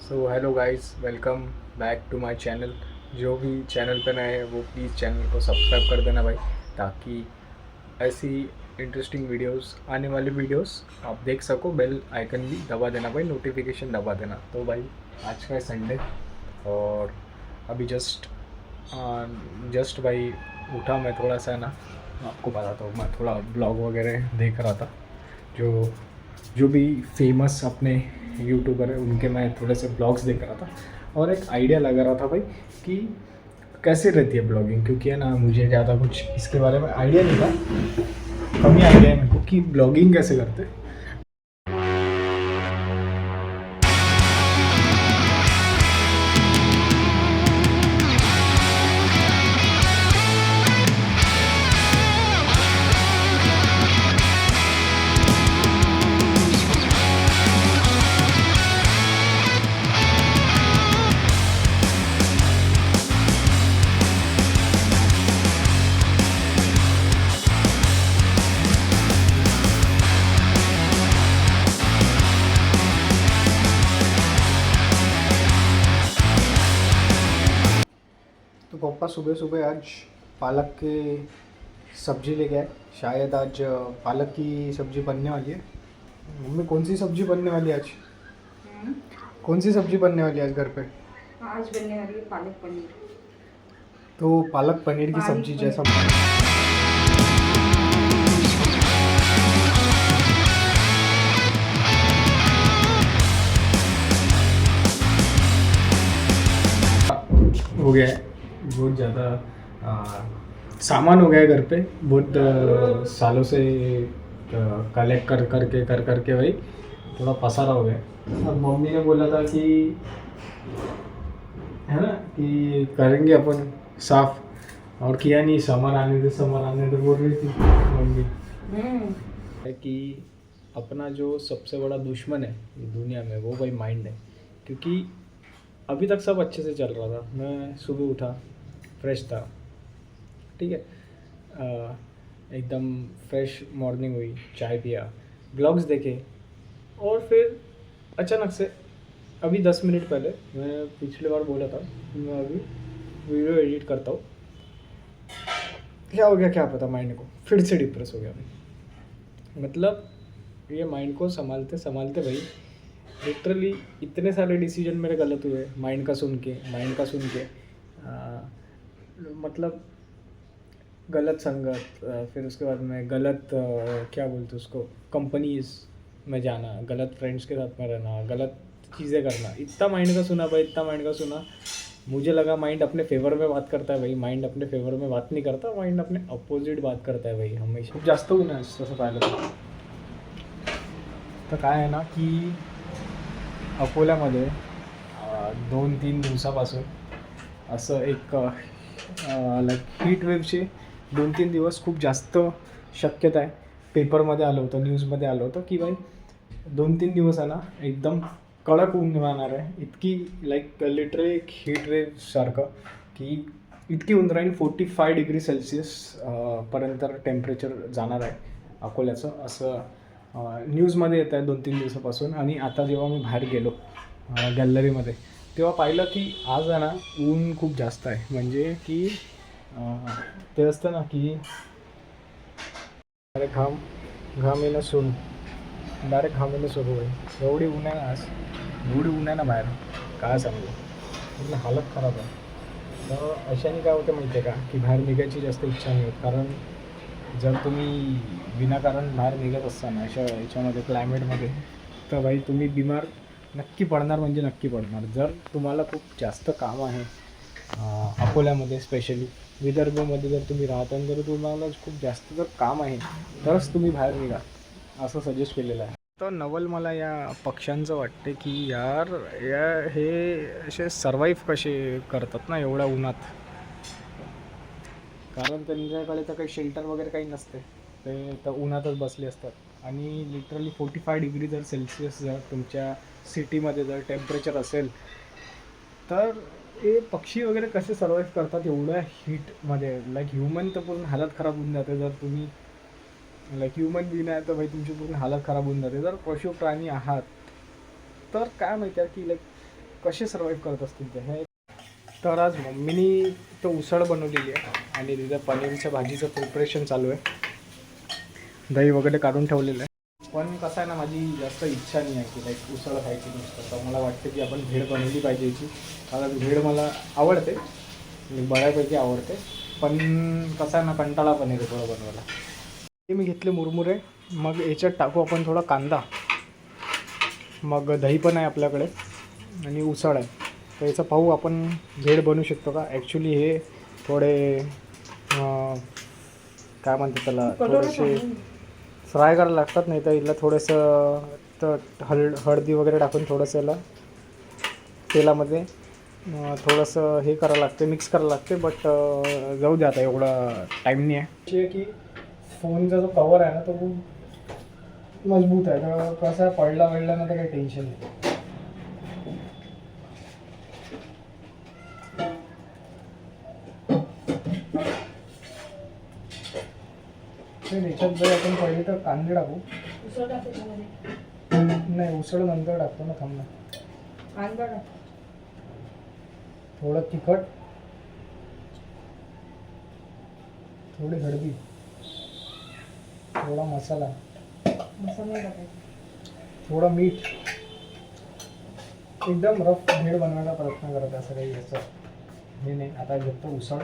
So hello guys, welcome back to my channel. जो भी channel पे नए हैं वो प्लीज़ चैनल को सब्सक्राइब कर देना भाई, ताकि ऐसी इंटरेस्टिंग वीडियोस आने वाली वीडियोस आप देख सको। बेल आइकन भी दबा देना भाई, नोटिफिकेशन दबा देना। तो भाई आज का है संडे और अभी जस्ट भाई उठा मैं थोड़ा सा ना, आपको बताता हूँ। मैं थोड़ा ब्लॉग वगैरह देख रहा था, जो जो भी फेमस अपने यूट्यूबर है उनके मैं थोड़े से ब्लॉग्स देख रहा था और एक आइडिया लगा रहा था भाई कि कैसे रहती है ब्लॉगिंग, क्योंकि है ना मुझे ज़्यादा कुछ इसके बारे में आइडिया नहीं था। कम ही आइडिया है मेरे को कि ब्लॉगिंग कैसे करते। तो पापा सुबह सुबह आज पालक के सब्जी लेके आए। शायद आज पालक की सब्जी बनने वाली है। मम्मी कौन सी सब्जी बनने वाली है आज? हम्म, कौन सी सब्जी बनने वाली है आज घर पे? आज बनने वाली है पालक पनीर। तो पालक पनीर की पालक सब्जी पनीर। जैसा हो गया है। बहुत ज़्यादा सामान हो गया है घर पे। बहुत सालों से कलेक्ट कर करके भाई थोड़ा पसारा हो गया है। अब मम्मी ने बोला था कि है ना कि करेंगे अपन साफ, और किया नहीं। समर आने दे बोल रही थी मम्मी। हम्म। है कि अपना जो सबसे बड़ा दुश्मन है ये दुनिया में, वो भाई माइंड है। क्योंकि अभी तक सब अच्छे से चल रहा था। मैं सुबह उठा, फ्रेश था, ठीक है, एकदम फ्रेश मॉर्निंग हुई, चाय पिया, ब्लॉग्स देखे, और फिर अचानक से अभी 10 मिनट पहले, मैं पिछले बार बोला था कि मैं अभी वीडियो एडिट करता हूँ, क्या हो गया क्या पता, माइंड को फिर से डिप्रेस हो गया भाई। मतलब ये माइंड को संभालते संभालते भाई लिटरली इतने सारे डिसीजन मेरे गलत हुए, माइंड का सुन के मतलब गलत संगत, फिर उसके बाद में गलत क्या बोलते उसको, कंपनीज में जाना, गलत फ्रेंड्स के साथ में रहना, गलत चीज़ें करना। इतना माइंड का सुना भाई, इतना माइंड का सुना। मुझे लगा माइंड अपने फेवर में बात करता है भाई। माइंड अपने फेवर में बात नहीं करता, माइंड अपने अपोजिट बात करता है भाई हमेशा। खूप जास्त ऊन आहे तसं पाहिलं तर काय आहे ना की अकोल्यामध्ये 2-3 दिवसापासून असं एक लाईक हीट वेव्हची 2-3 दिवस खूप जास्त शक्यता आहे. पेपरमध्ये आलं होतं, न्यूजमध्ये आलं होतं की भाई 2-3 दिवस आहे ना एकदम कडक ऊन राहणार आहे. इतकी लाईक लिटरली एक हीट वेव्हसारखं की इतकी ऊन राहील. 45 डिग्री सेल्सिअस पर्यंत टेम्परेचर जाणार आहे अकोल्याचं, असं न्यूजमध्ये येत आहे 2-3 दिवसापासून. आणि आता जेव्हा मी बाहेर गेलो गॅलरीमध्ये, तेव्हा पाहिलं की आज आहे ना ऊन खूप जास्त आहे. म्हणजे की ते असतं ना की डायरेक्ट घाम येणं सुरू, डायरेक्ट घाम येणं सुरू आहे. एवढी ऊन आहे ना आज, एवढी ऊन आहे ना बाहेर, काय सांगू, पूर्ण हालत खराब आहे. तर अशाने काय होतं माहिती आहे का, की बाहेर निघायची जास्त इच्छा नाही होत. कारण जर तुम्ही विनाकारण बाहेर निघत असताना अशा याच्यामध्ये, क्लायमेटमध्ये, तर भाई तुम्ही बिमार नक्की पडणार, म्हणजे नक्की पडणार. जर तुम्हाला खूप जास्त काम आहे अकोल्यामध्ये, स्पेशली विदर्भमध्ये जर तुम्ही राहता, जर तुम्हाला खूप जास्त जर काम आहे तरच तुम्ही बाहेर निघा, असं सजेस्ट केलेलं आहे. तर नवल मला या पक्ष्यांचं वाटते की यार हे असे सर्वाईव्ह कसे करतात ना एवढ्या उन्हात. कारण त्यांच्याकडे तर काही शेल्टर वगैरे काही नसते, ते तर उन्हातच बसले असतात. आणि लिटरली 45 डिग्री जर सेल्सिअस जर तुमच्या सिटीमध्ये जर टेम्परेचर असेल, तर हे पक्षी वगैरे कसे सर्वाईव्ह करतात एवढ्या हीटमध्ये. लाईक ह्युमन तर पूर्ण हालत खराब होऊन जाते. जर तुम्ही लाईक ह्युमन बीन आहे तर भाई तुमची पूर्ण हालत खराब होऊन जाते. जर पशु प्राणी आहात तर काय माहिती आहे की लाईक कसे सर्वाईव्ह करत असतील ते हे. तर आज मम्मीनी तो उसळ बनवलेली आहे आणि तिथं पनीरच्या भाजीचं प्रिपरेशन चालू आहे. दही वगैरे काढून ठेवलेलं आहे. पण कसं आहे ना, माझी जास्त इच्छा नाही आहे की लाईक उसळ खायची नुसतं. तर मला वाटतं की आपण भेळ बनवली पाहिजे याची. कारण भेळ मला आवडते, बऱ्यापैकी आवडते. पण कसं आहे ना, कंटाळा पण येतो थोडं बनवायला. हे मी घेतले मुरमुरे. मग याच्यात टाकू आपण थोडा कांदा. मग दही पण आहे आपल्याकडे आणि उसळ आहे. तर याचं पाहू आपण भेळ बनवू शकतो का. ॲक्च्युली हे थोडे काय म्हणतात त्याला, थोडेसे फ्राय करायला लागतात. नाही तर याला थोडंसं तर हळदी वगैरे टाकून थोडंसं याला तेलामध्ये थोडंसं हे करावं लागते, मिक्स करावं लागते. बट जाऊ दे, आता एवढा टाईम नाही आहे. अशी की फोनचा जो कवर आहे ना तो खूप मजबूत आहे. तर कसं पडला ना तर काही टेन्शन नाही. याच्यात जर आपण पहिले तर कांदे टाकू. उसळ टाकते त्यामध्ये. नाही, उसळ नंतर टाकतो ना, थांब ना. कांदा टाक. थोडं तिखट, थोडी हळदी, थोडा मसाला, मसाला टाकायचा. थोडं मीठ. एकदम रफ भेळ बनवायचा प्रयत्न करत, असं काही याचं हे नाही. आता घेतो उसळ.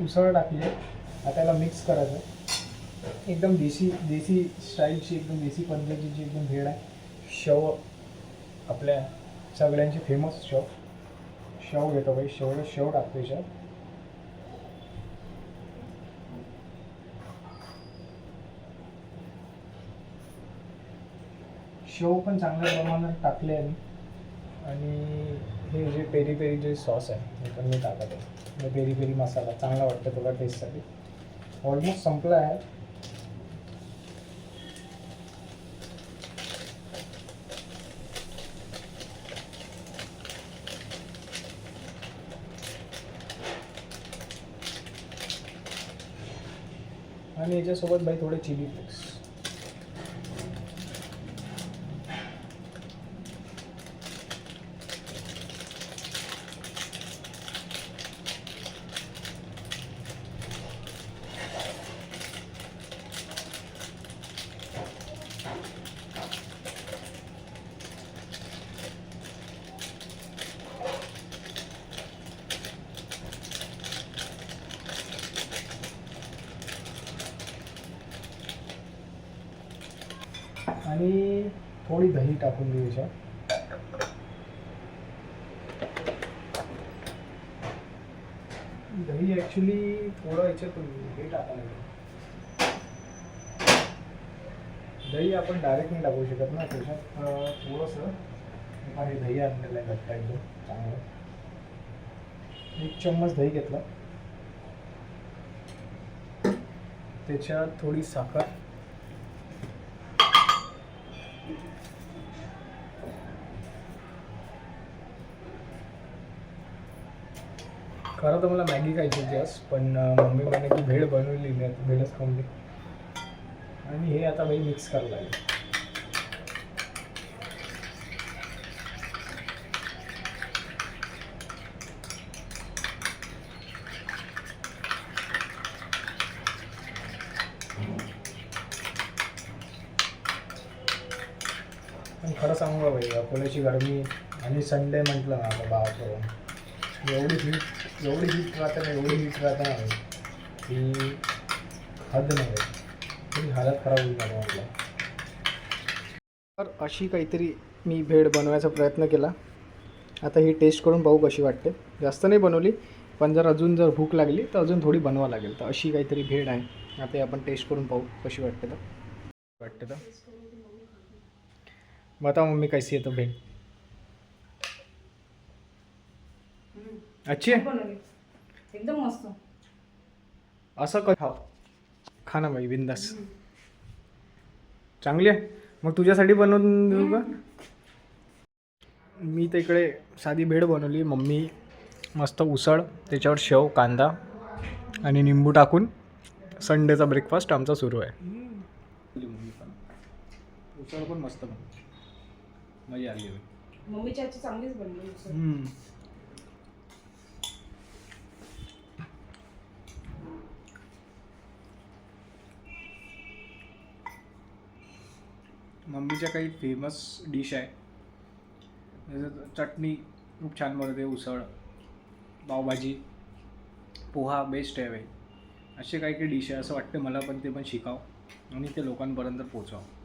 उसळ टाकली. आता याला मिक्स करायचं. एकदम देसी स्टाईलची, एकदम देसी पद्धतीची एकदम भेळ आहे. शेव, आपल्या सगळ्यांची फेमस शेव घेतो बाई. शेव टाकतो याच्यात. शेव पण चांगल्या प्रमाणात टाकले आहे. आणि हे जे पेरी पेरी जे सॉस आहे हे पण मी टाकत आहे. पेरी पेरी मसाला चांगला वाटतं तुला टेस्टसाठी. ऑलमोस्ट संपला आहे. आणि याच्यासोबत बाई थोडे चिली फ्लेक्स. आणि थोडी दही टाकून देऊ याच्यात. दही ॲक्च्युली थोडं याच्यात हे टाकायला लागेल. दही आपण डायरेक्ट नाही टाकू शकत ना त्याच्यात. थोडंसं हे दही आणलेलं आहे घट्ट एकदम चांगलं. 1 चम्मच दही घेतला. त्याच्यात थोडी साखर, खरं तर मला मॅगी खायची होती आज. पण मम्मी म्हणे की भेळ बनवली नाही, भेळच खाऊन दे. आणि हे आता बाई मिक्स करायला लागेल. पण खरं सांगू का बाई, अकोल्याची गरमी आणि संडे म्हटलं ना आता बाप, एवढी हीट राहते ना की हद नाही. तरी हालत खराब होईल मला म्हटलं. तर अशी काहीतरी मी भेळ बनवायचा प्रयत्न केला. आता ही टेस्ट करून पाहू कशी वाटते. जास्त नाही बनवली, पण अजून जर भूक लागली तर अजून थोडी बनवावं लागेल. तर अशी काहीतरी भेळ आहे. आता आपण टेस्ट करून पाहू कशी वाटते. तर बता मम्मी कैसी है तो भेळ. अच्छी आहे एकदम मस्त. असं खा ना बाई बिंदास. चांगली आहे. मग तुझ्यासाठी बनवून देऊ का. मी तर इकडे साधी भेळ बनवली. मम्मी मस्त उसळ, त्याच्यावर शेव, कांदा आणि निंबू टाकून संडेचा ब्रेकफास्ट आमचा सुरू आहे. उसळ पण मस्त बनते, मजा आली होती. मम्मीच्या हातची चांगलीच बनली उसळ. मम्मीच्या काही फेमस डिश आहे, जसं चटणी खूप छान बनवते, उसळ, पावभाजी, पोहा बेस्ट आहे बाई. असे काही काही डिश आहे, असं वाटतं मला पण ते पण शिकावं आणि ते लोकांपर्यंत पोचावं.